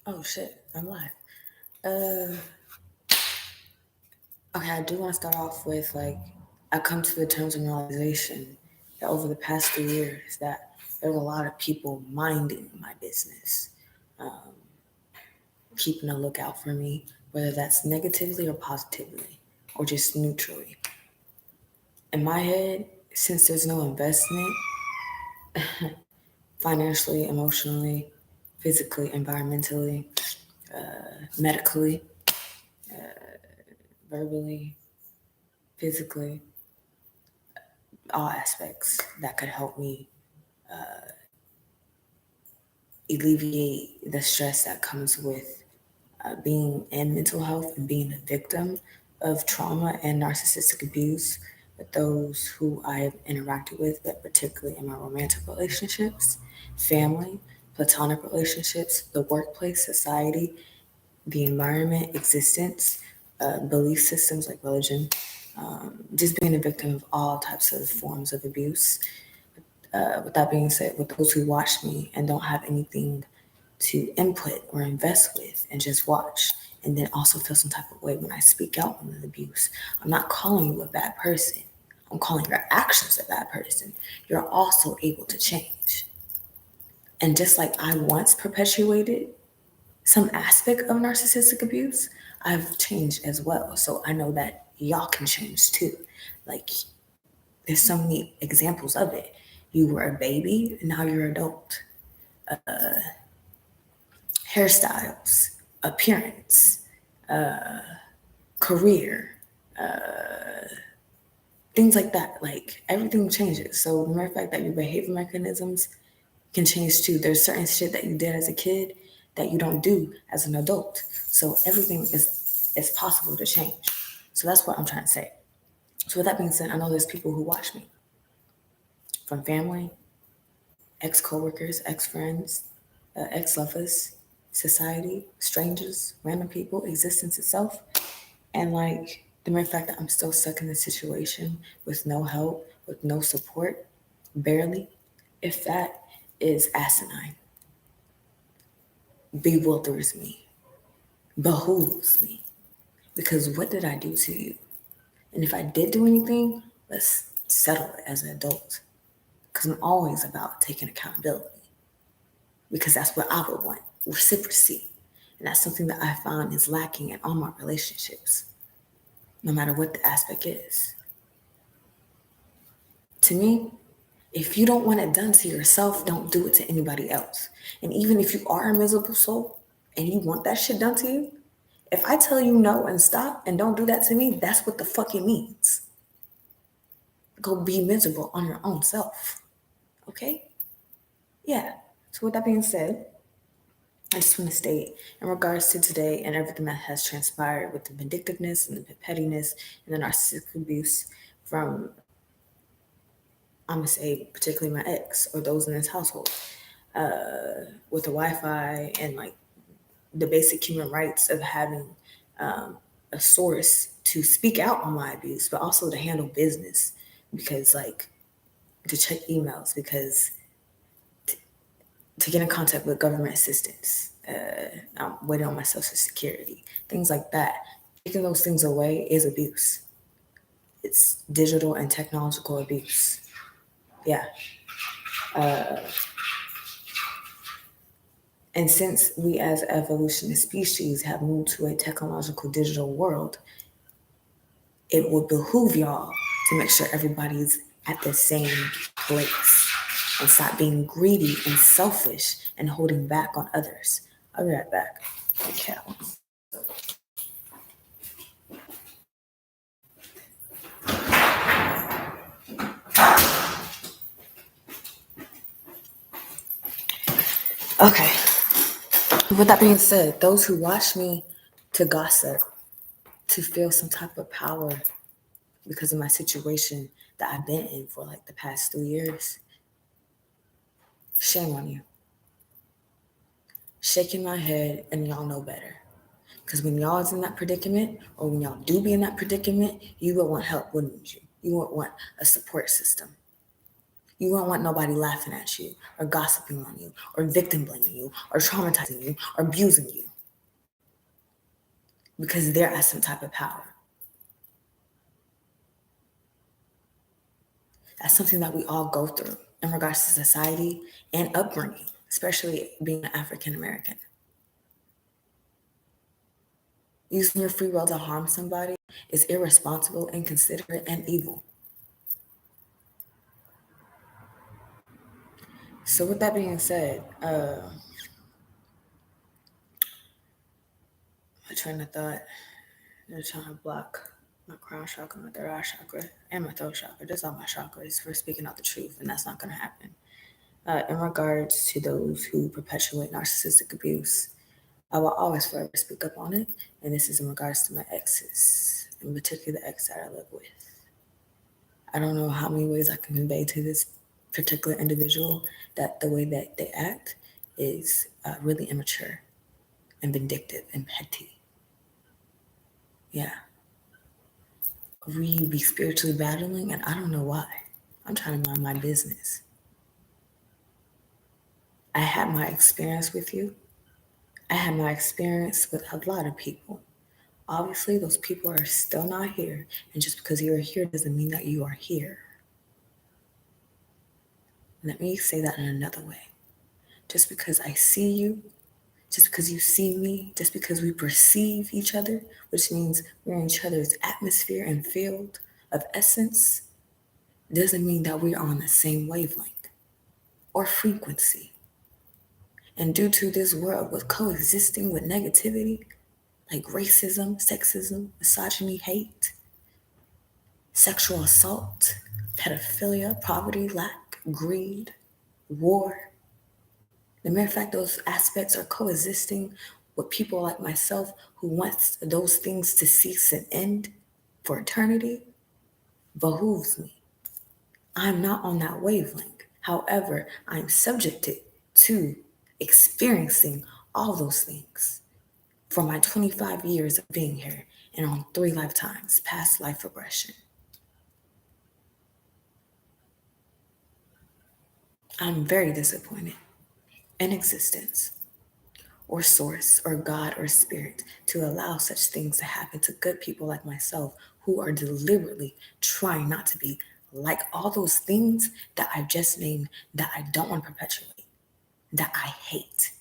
Oh shit, I'm live. Okay, I do want to start off with I come to the terms and realization that over the past 3 years that there's a lot of people minding my business, keeping a lookout for me, whether that's negatively or positively, or just neutrally. In my head, since there's no investment, financially, emotionally, physically, environmentally, medically, verbally, physically, all aspects that could help me alleviate the stress that comes with being in mental health and being a victim of trauma and narcissistic abuse with those who I have interacted with, but particularly in my romantic relationships, family, platonic relationships, the workplace, society, the environment, existence, belief systems like religion, just being a victim of all types of forms of abuse. With that being said, with those who watch me and don't have anything to input or invest with and just watch, and then also feel some type of way when I speak out on the abuse, I'm not calling you a bad person. I'm calling your actions a bad person. You're also able to change. And just like I once perpetuated some aspect of narcissistic abuse, I've changed as well. So I know that y'all can change too. Like, there's so many examples of it. You were a baby, now you're an adult. Hairstyles, appearance, career, things like that. Like, everything changes. So the mere fact that your behavior mechanisms can change too. There's certain shit that you did as a kid that you don't do as an adult. So everything is possible to change. So that's what I'm trying to say. So with that being said, I know there's people who watch me, from family, ex coworkers, ex friends, ex lovers, society, strangers, random people, existence itself. And like the mere fact that I'm still stuck in this situation with no help, with no support, barely, if that is asinine, bewilders me, behooves me. Because what did I do to you? And if I did do anything, let's settle it as an adult. Because I'm always about taking accountability. Because that's what I would want, reciprocity. And that's something that I found is lacking in all my relationships, no matter what the aspect is. To me, if you don't want it done to yourself, don't do it to anybody else. And even if you are a miserable soul and you want that shit done to you, if I tell you no and stop and don't do that to me, that's what the fuck it means. Go be miserable on your own self. Okay? Yeah. So with that being said, I just want to state in regards to today and everything that has transpired with the vindictiveness and the pettiness and the narcissistic abuse from, I'm going to say, particularly my ex or those in his household, with the Wi-Fi and like the basic human rights of having a source to speak out on my abuse, but also to handle business because like to check emails because to get in contact with government assistance. I'm waiting on my social security, things like that. Taking those things away is abuse. It's digital and technological abuse. Yeah. And since we as evolutionist species have moved to a technological digital world, it would behoove y'all to make sure everybody's at the same place and stop being greedy and selfish and holding back on others. I'll be right back. Okay. Okay. With that being said, those who watch me to gossip, to feel some type of power because of my situation that I've been in for like the past 3 years, shame on you. Shaking my head and y'all know better. Because when y'all is in that predicament, or when y'all do be in that predicament, you would want help, wouldn't you? You would want a support system. You won't want nobody laughing at you or gossiping on you or victim blaming you or traumatizing you or abusing you because they're at some type of power. That's something that we all go through in regards to society and upbringing, especially being an African American. Using your free will to harm somebody is irresponsible, inconsiderate, and evil. So with that being said, my train of thought, they're trying to block my crown chakra, my third eye chakra, and my throat chakra. Just all my chakras for speaking out the truth, and that's not going to happen. In regards to those who perpetuate narcissistic abuse, I will always forever speak up on it, and this is in regards to my exes, in particular the ex that I live with. I don't know how many ways I can convey to this particular individual that the way that they act is really immature and vindictive and petty. Yeah. We be spiritually battling, and I don't know why. I'm trying to mind my business. I had my experience with you. I had my experience with a lot of people. Obviously, those people are still not here, and just because you're here doesn't mean that you are here. Let me say that in another way. Just because I see you, just because you see me, just because we perceive each other, which means we're in each other's atmosphere and field of essence, doesn't mean that we're on the same wavelength or frequency. And due to this world with coexisting with negativity, like racism, sexism, misogyny, hate, sexual assault, pedophilia, poverty, lack, greed, war, the mere fact those aspects are coexisting with people like myself who wants those things to cease and end for eternity behooves me. I'm not on that wavelength. However, I'm subjected to experiencing all those things for my 25 years of being here and on 3 lifetimes, past life regression. I'm very disappointed in existence or source or God or spirit to allow such things to happen to good people like myself who are deliberately trying not to be like all those things that I've just named that I don't want to perpetuate, that I hate,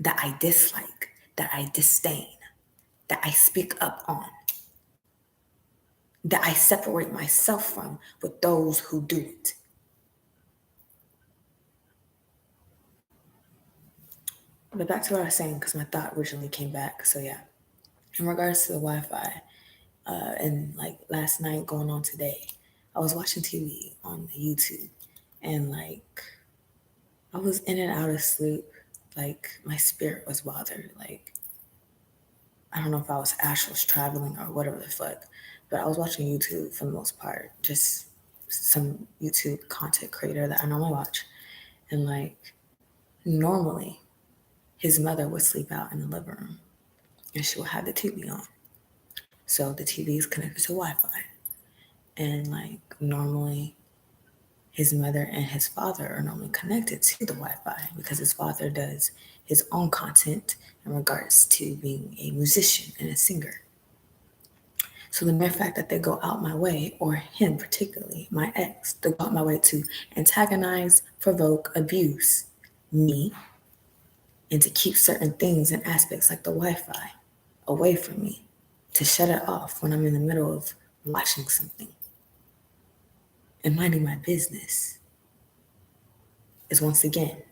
that I dislike, that I disdain, that I speak up on, that I separate myself from with those who do it. But back to what I was saying, because my thought originally came back. So yeah, in regards to the Wi-Fi, and like last night going on today, I was watching TV on YouTube, and like I was in and out of sleep. Like my spirit was bothered. Like I don't know if I was astral traveling or whatever the fuck, but I was watching YouTube for the most part, just some YouTube content creator that I normally watch, and like normally his mother would sleep out in the living room, and she would have the TV on. So the TV is connected to Wi-Fi, and like normally his mother and his father are normally connected to the Wi-Fi because his father does his own content in regards to being a musician and a singer. So the mere fact that they go out my way, or him particularly, my ex, they go out my way to antagonize, provoke, abuse me, and to keep certain things and aspects like the Wi-Fi away from me, to shut it off when I'm in the middle of watching something and minding my business, is once again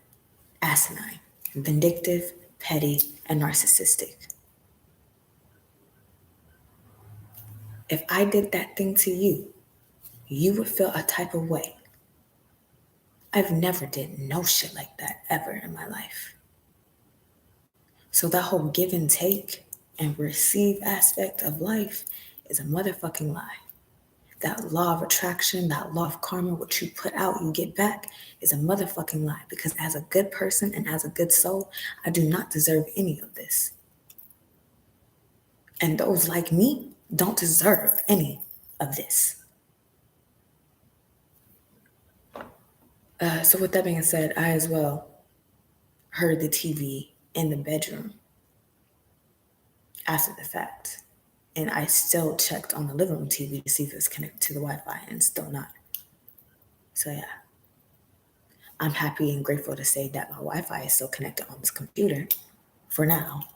asinine, vindictive, petty, and narcissistic. If I did that thing to you, you would feel a type of way. I've never did no shit like that ever in my life. So that whole give and take and receive aspect of life is a motherfucking lie. That law of attraction, that law of karma, what you put out, you get back, is a motherfucking lie. Because as a good person and as a good soul, I do not deserve any of this. And those like me don't deserve any of this. So with that being said, I as well heard the TV in the bedroom after the fact. And I still checked on the living room TV to see if it was connected to the Wi-Fi, and still not. So yeah, I'm happy and grateful to say that my Wi-Fi is still connected on this computer for now.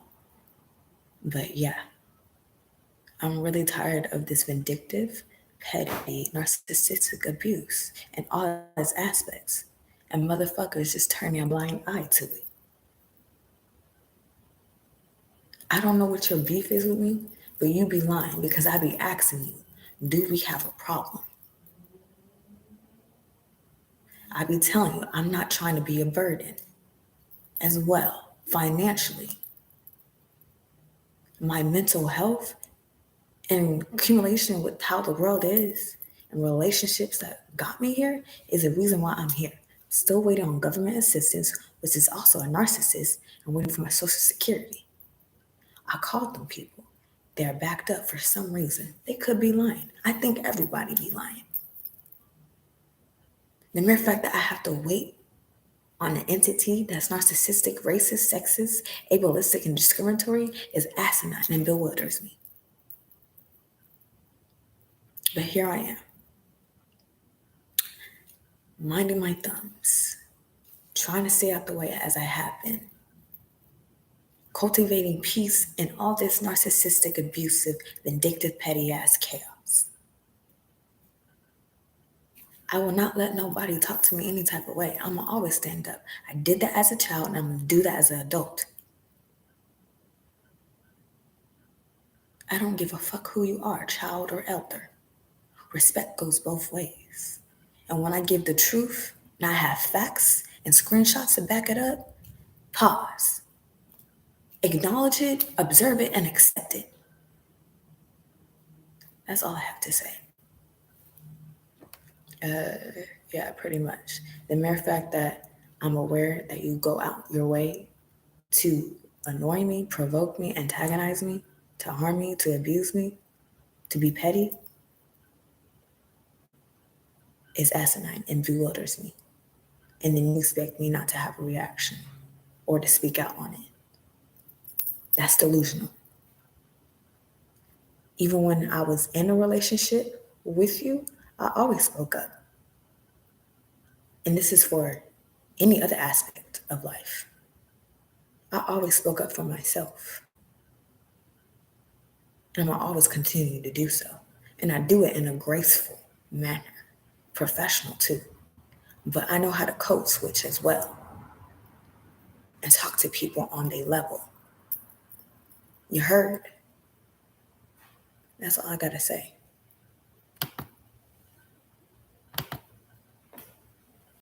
But yeah, I'm really tired of this vindictive, petty, narcissistic abuse and all its aspects. And motherfuckers just turning a blind eye to it. I don't know what your beef is with me, but you be lying because I be asking you, do we have a problem? I be telling you, I'm not trying to be a burden as well, financially. My mental health in accumulation with how the world is and relationships that got me here is the reason why I'm here. Still waiting on government assistance, which is also a narcissist, and waiting for my social security. I called them people. They're backed up for some reason. They could be lying. I think everybody be lying. The mere fact that I have to wait on an entity that's narcissistic, racist, sexist, ableistic, and discriminatory is asinine and bewilders me. But here I am, minding my thumbs, trying to stay out the way as I have been, cultivating peace in all this narcissistic, abusive, vindictive, petty ass chaos. I will not let nobody talk to me any type of way. I'm gonna always stand up. I did that as a child and I'm gonna do that as an adult. I don't give a fuck who you are, child or elder. Respect goes both ways. And when I give the truth and I have facts and screenshots to back it up, pause. Acknowledge it, observe it, and accept it. That's all I have to say. Yeah, pretty much. The mere fact that I'm aware that you go out your way to annoy me, provoke me, antagonize me, to harm me, to abuse me, to be petty, is asinine and bewilders me. And then you expect me not to have a reaction or to speak out on it. That's delusional. Even when I was in a relationship with you, I always spoke up. And this is for any other aspect of life. I always spoke up for myself. And I'll always continue to do so. And I do it in a graceful manner, professional too. But I know how to code switch as well and talk to people on their level. You heard? That's all I gotta say.